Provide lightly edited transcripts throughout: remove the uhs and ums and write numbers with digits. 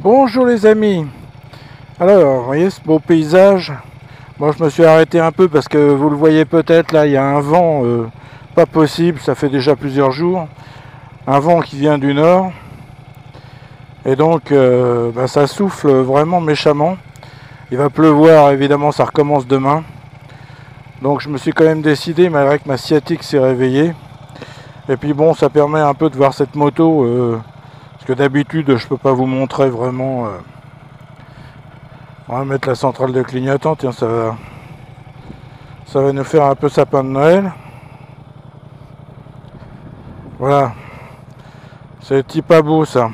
Bonjour les amis. Alors, vous voyez ce beau paysage. Moi je me suis arrêté un peu parce que vous le voyez peut-être, là il y a un vent pas possible, ça fait déjà plusieurs jours. Un vent qui vient du nord. Et donc ça souffle vraiment méchamment. Il va pleuvoir, évidemment ça recommence demain. Donc je me suis quand même décidé, malgré que ma sciatique s'est réveillée. Et puis bon, ça permet un peu de voir cette moto. Parce que d'habitude je peux pas vous montrer vraiment. On va mettre la centrale de clignotant, tiens, ça va nous faire un peu sapin de Noël. Voilà, c'est petit pas beau ça.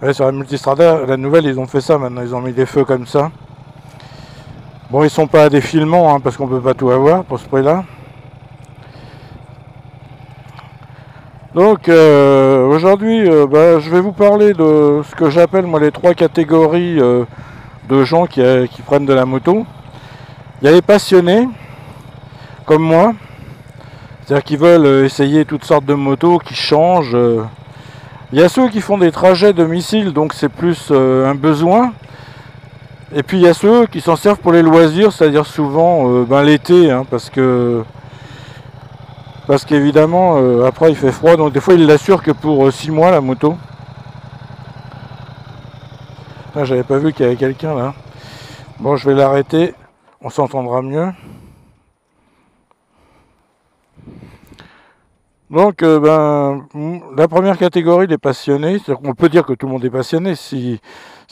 Ouais, sur la Multistrada, la nouvelle, ils ont fait ça maintenant, ils ont mis des feux comme ça. Bon, ils sont pas à défilement, hein, parce qu'on peut pas tout avoir pour ce prix-là. Donc aujourd'hui, je vais vous parler de ce que j'appelle moi les trois catégories de gens qui prennent de la moto. Il y a les passionnés, comme moi, c'est-à-dire qui veulent essayer toutes sortes de motos, qui changent. Il y a ceux qui font des trajets domicile, donc c'est plus un besoin. Et puis il y a ceux qui s'en servent pour les loisirs, c'est-à-dire souvent l'été, hein, parce qu'évidemment après il fait froid, donc des fois ils l'assurent que pour 6 mois la moto. Ah, j'avais pas vu qu'il y avait quelqu'un là. Bon, je vais l'arrêter, on s'entendra mieux. Donc la première catégorie des passionnés, c'est-à-dire qu'on peut dire que tout le monde est passionné. Si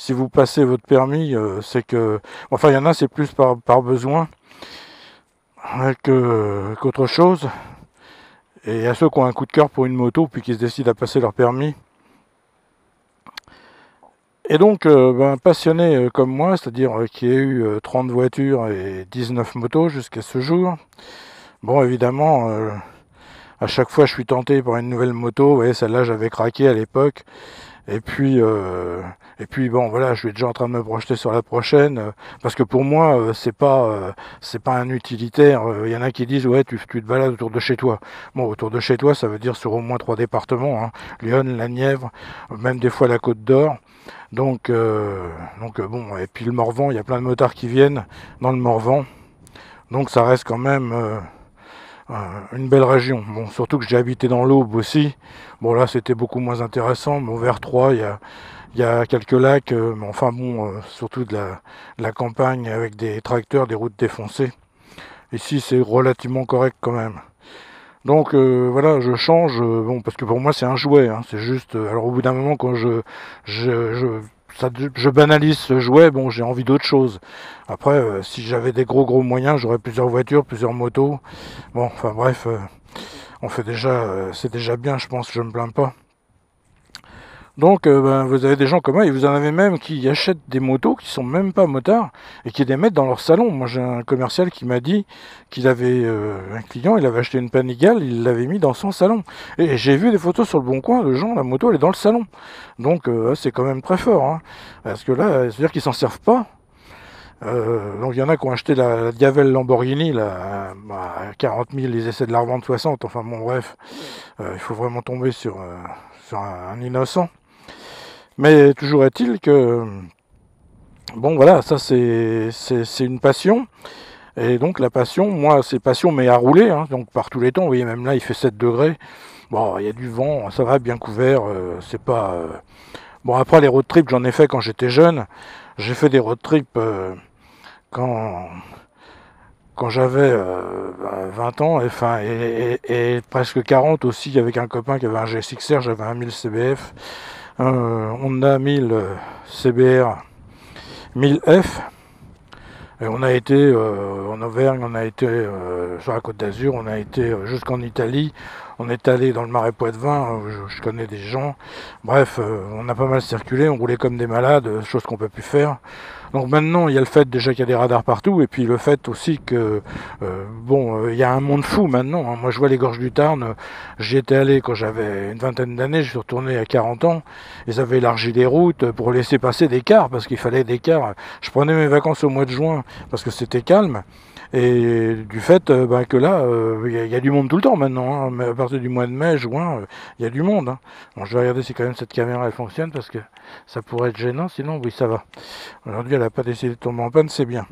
vous passez votre permis, c'est que... Enfin, il y en a, c'est plus par besoin qu'autre chose. Et il y a ceux qui ont un coup de cœur pour une moto, puis qui se décident à passer leur permis. Et donc, passionné comme moi, c'est-à-dire qui a eu 30 voitures et 19 motos jusqu'à ce jour. Bon, évidemment... à chaque fois, je suis tenté par une nouvelle moto. Vous voyez, celle-là, j'avais craqué à l'époque. Et puis bon, voilà, je suis déjà en train de me projeter sur la prochaine. Parce que pour moi, c'est pas un utilitaire. Il y en a qui disent, ouais, tu te balades autour de chez toi. Bon, autour de chez toi, ça veut dire sur au moins 3 départements. Hein. Lyon, la Nièvre, même des fois la Côte d'Or. Donc bon, et puis le Morvan, il y a plein de motards qui viennent dans le Morvan. Donc ça reste quand même... une belle région. Bon, surtout que j'ai habité dans l'Aube aussi. Bon, là, c'était beaucoup moins intéressant. Bon, vers Troyes, il y a quelques lacs. Mais enfin, bon, surtout de la campagne avec des tracteurs, des routes défoncées. Ici, c'est relativement correct quand même. Donc, voilà, je change. Bon, parce que pour moi, c'est un jouet. Hein, c'est juste... alors, au bout d'un moment, quand je banalise ce jouet, bon, j'ai envie d'autre chose. Après, si j'avais des gros moyens, j'aurais plusieurs voitures, plusieurs motos. Bon, enfin bref, on fait déjà, c'est déjà bien, je pense, je me plains pas. Donc, vous avez des gens comme moi, et vous en avez même qui achètent des motos qui sont même pas motards et qui les mettent dans leur salon. Moi, j'ai un commercial qui m'a dit qu'il avait un client, il avait acheté une Panigale, il l'avait mis dans son salon. Et j'ai vu des photos sur le Bon Coin de gens, la moto, elle est dans le salon. Donc, c'est quand même très fort, hein, parce que là, c'est-à-dire qu'ils s'en servent pas. Donc il y en a qui ont acheté la Diavel Lamborghini là, à 40 000, ils essaient de la revendre 60. Enfin bon, bref, il faut vraiment tomber sur un innocent. Mais toujours est-il que, bon voilà, ça c'est une passion. Et donc la passion, moi c'est passion mais à rouler, hein, donc par tous les temps. Vous voyez, même là il fait 7 degrés. Bon, il y a du vent, ça va, bien couvert, c'est pas... Bon, après les road trips, j'en ai fait quand j'étais jeune. J'ai fait des road trips quand j'avais 20 ans, et presque 40 aussi, avec un copain qui avait un GSX-R, j'avais un 1000 CBF, Honda 1000 CBR 1000F, et on a été en Auvergne, on a été sur la Côte d'Azur, on a été jusqu'en Italie, on est allé dans le Marais Poitevin, je connais des gens, bref, on a pas mal circulé, on roulait comme des malades, chose qu'on peut plus faire. Donc maintenant, il y a le fait déjà qu'il y a des radars partout, et puis le fait aussi que, il y a un monde fou maintenant. Hein. Moi, je vois les gorges du Tarn, j'y étais allé quand j'avais une vingtaine d'années, je suis retourné à 40 ans, ils avaient élargi les routes pour laisser passer des cars, parce qu'il fallait des cars. Je prenais mes vacances au mois de juin, parce que c'était calme, Et du fait que là, y a du monde tout le temps maintenant, hein. Mais à partir du mois de mai, juin, il y a du monde, hein. Bon, je vais regarder si quand même cette caméra elle fonctionne, parce que ça pourrait être gênant, sinon oui ça va. Aujourd'hui elle n'a pas décidé de tomber en panne, c'est bien.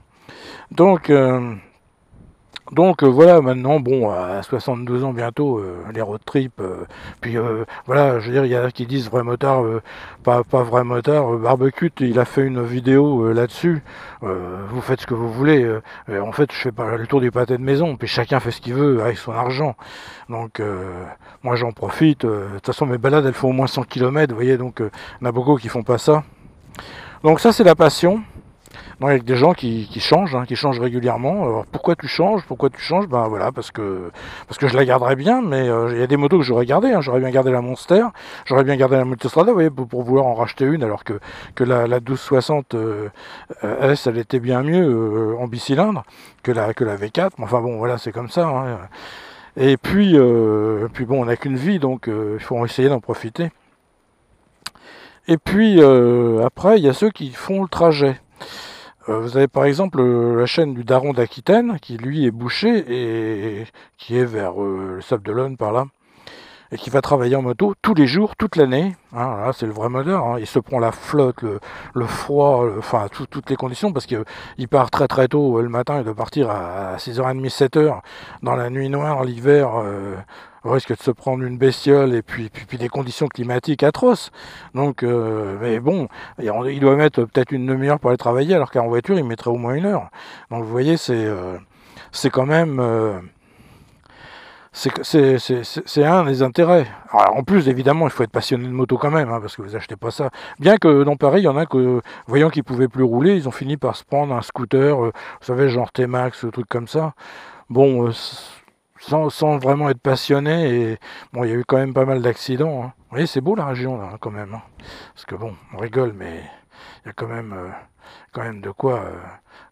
Donc, voilà, maintenant, bon, à 72 ans bientôt, les road trips, puis voilà, je veux dire, il y en a qui disent vrai motard, pas vrai motard. Barbecue, il a fait une vidéo là-dessus. Vous faites ce que vous voulez. En fait, je fais pas le tour du pâté de maison, puis chacun fait ce qu'il veut avec son argent. Donc, moi j'en profite. De toute façon, mes balades, elles font au moins 100 km, vous voyez, donc il y en a beaucoup qui font pas ça. Donc ça, c'est la passion. Non, avec des gens qui changent, hein, qui changent régulièrement. Alors, pourquoi tu changes? Ben voilà, parce que je la garderais bien, mais il y a des motos que j'aurais gardées, hein. J'aurais bien gardé la Monster, j'aurais bien gardé la Multistrada, vous voyez, pour vouloir en racheter une, alors que la 1260 S, elle était bien mieux en bicylindre que la V4. Mais enfin bon, voilà, c'est comme ça, hein. Et puis bon, on n'a qu'une vie, donc il faut essayer d'en profiter. Et puis après, il y a ceux qui font le trajet. Vous avez par exemple la chaîne du Daron d'Aquitaine, qui lui est bouché et qui est vers le Sable d'Olonne par là, et qui va travailler en moto tous les jours, toute l'année. Hein, là, c'est le vrai modeur, hein. Il se prend la flotte, le froid, enfin toutes les conditions, parce qu'il part très très tôt le matin, il doit partir à 6h30, 7h, dans la nuit noire, l'hiver. Au risque de se prendre une bestiole et puis des conditions climatiques atroces. Donc, mais bon, il doit mettre peut-être une demi-heure pour aller travailler, alors qu'en voiture, il mettrait au moins 1 heure. Donc, vous voyez, c'est quand même... c'est un des intérêts. Alors, en plus, évidemment, il faut être passionné de moto quand même, hein, parce que vous achetez pas ça. Bien que dans Paris, il y en a que, voyant qu'ils pouvaient plus rouler, ils ont fini par se prendre un scooter, vous savez, genre T-Max, un truc comme ça. Bon, sans vraiment être passionné, et bon, il y a eu quand même pas mal d'accidents, hein. Vous voyez, c'est beau la région là, hein, quand même, hein. Parce que bon, on rigole, mais il y a quand même de quoi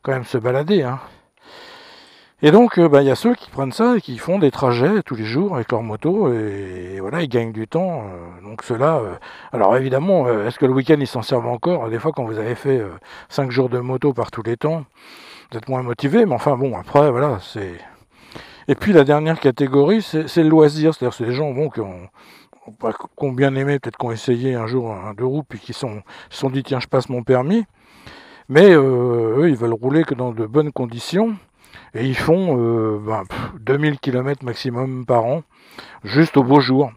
quand même se balader, hein. Et donc, il y a ceux qui prennent ça et qui font des trajets tous les jours avec leur moto, et voilà, ils gagnent du temps. Donc ceux-là, alors évidemment, est-ce que le week-end ils s'en servent encore? Des fois, quand vous avez fait 5 jours de moto par tous les temps, vous êtes moins motivé, mais enfin bon, après, voilà, c'est... Et puis la dernière catégorie, c'est le loisir, c'est-à-dire c'est des gens bon, qui ont bien aimé, peut-être qui ont essayé un jour un deux roues, puis qui se sont dit tiens je passe mon permis, mais eux ils veulent rouler que dans de bonnes conditions, et ils font 2000 km maximum par an, juste au beau jour.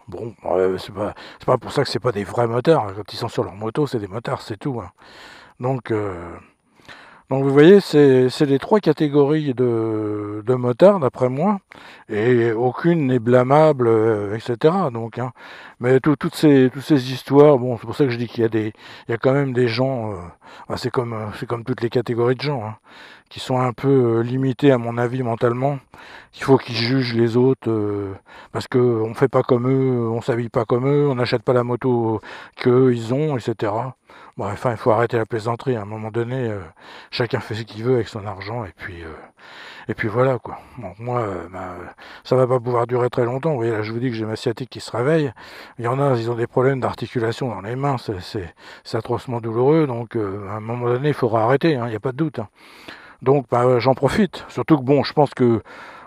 Bon, c'est pas pour ça que c'est pas des vrais motards, quand ils sont sur leur moto c'est des motards, c'est tout, hein. Donc... Donc vous voyez, c'est les 3 catégories de motards, d'après moi, et aucune n'est blâmable, etc. Donc, hein. Mais toutes ces histoires, bon, c'est pour ça que je dis il y a quand même des gens, c'est comme toutes les catégories de gens, hein, qui sont un peu limités, à mon avis, mentalement. Il faut qu'ils jugent les autres, parce qu'on fait pas comme eux, on s'habille pas comme eux, on n'achète pas la moto qu'eux ils ont, etc. Bon, enfin, il faut arrêter la plaisanterie. À un moment donné, chacun fait ce qu'il veut avec son argent, et puis voilà, quoi. Bon, moi, ça va pas pouvoir durer très longtemps. Vous voyez, là, je vous dis que j'ai ma sciatique qui se réveille. Il y en a, ils ont des problèmes d'articulation dans les mains. C'est atrocement douloureux. Donc, à un moment donné, il faudra arrêter, hein, il n'y a pas de doute, hein. Donc, j'en profite. Surtout que, bon, je pense que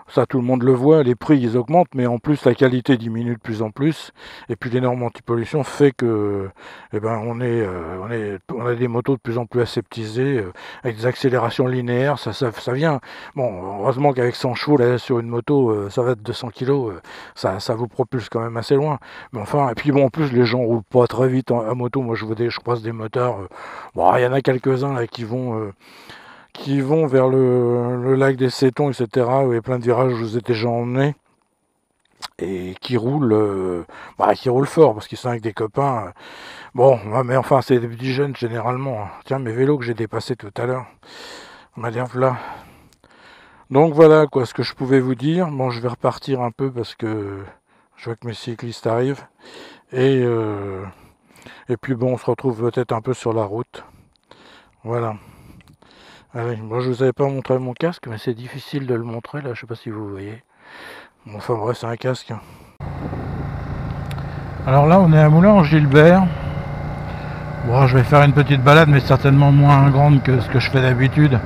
ça, tout le monde le voit, les prix, ils augmentent, mais en plus, la qualité diminue de plus en plus. Et puis, les normes anti-pollution fait que, on a des motos de plus en plus aseptisées, avec des accélérations linéaires, ça vient. Bon, heureusement qu'avec 100 chevaux, là, sur une moto, ça va être 200 kilos, ça vous propulse quand même assez loin. Mais enfin, et puis bon, en plus, les gens roulent pas très vite à moto. Moi, je croise des motards, bon, il y en a quelques-uns, là, qui vont vers le lac des Sétons, etc., où il y a plein de virages où je vous ai déjà emmené, et qui roulent fort, parce qu'ils sont avec des copains. Bon, mais enfin, c'est des petits jeunes, généralement, hein. Tiens, mes vélos que j'ai dépassés tout à l'heure, on m'a dit, là. Donc voilà, quoi, ce que je pouvais vous dire. Bon, je vais repartir un peu, parce que je vois que mes cyclistes arrivent, et puis bon, on se retrouve peut-être un peu sur la route. Voilà. Allez, moi je vous avais pas montré mon casque, mais c'est difficile de le montrer là, je sais pas si vous voyez. Bon, enfin bref, c'est un casque. Alors là, on est à Moulins-en-Gilbert. Bon, je vais faire une petite balade, mais certainement moins grande que ce que je fais d'habitude.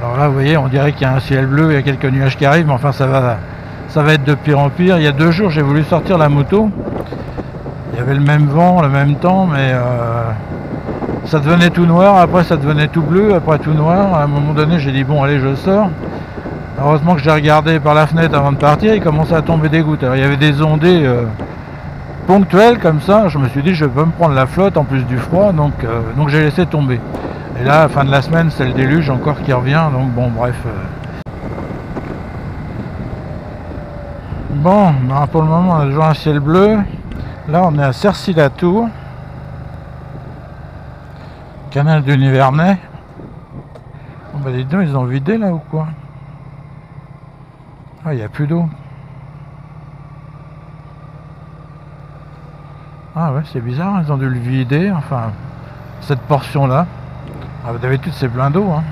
Alors là, vous voyez, on dirait qu'il y a un ciel bleu, il y a quelques nuages qui arrivent, mais enfin ça va être de pire en pire. Il y a 2 jours, j'ai voulu sortir la moto. Il y avait le même vent, le même temps, mais ça devenait tout noir, après ça devenait tout bleu, après tout noir. À un moment donné, j'ai dit bon, allez, je sors. Heureusement que j'ai regardé par la fenêtre avant de partir, il commençait à tomber des gouttes. Alors il y avait des ondées ponctuelles comme ça. Je me suis dit, je vais pas me prendre la flotte en plus du froid, donc j'ai laissé tomber. Et là, à la fin de la semaine, c'est le déluge encore qui revient, donc bon, bref. Bon, ben, pour le moment, on a toujours un ciel bleu. Là, on est à Cercy-la-Tour, canal du Nivernais. Bon, ben, dis donc, ils ont vidé là ou quoi? Ah, il n'y a plus d'eau. Ah ouais, c'est bizarre, ils ont dû le vider, enfin, cette portion-là. Ah, d'habitude, c'est plein d'eau, hein.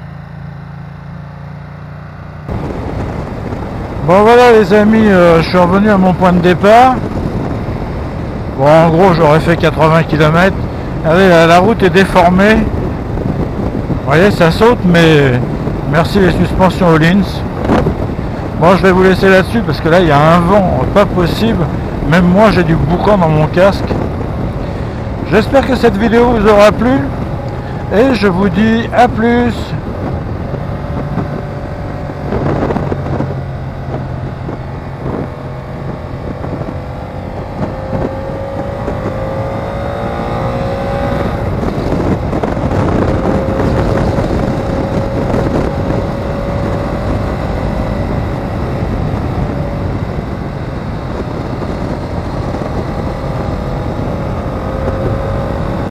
Bon, voilà, les amis, je suis revenu à mon point de départ. Bon, en gros, j'aurais fait 80 km. Allez, la route est déformée. Vous voyez, ça saute, mais merci les suspensions Öhlins. Bon, je vais vous laisser là-dessus parce que là, il y a un vent pas possible. Même moi, j'ai du boucan dans mon casque. J'espère que cette vidéo vous aura plu. Et je vous dis à plus.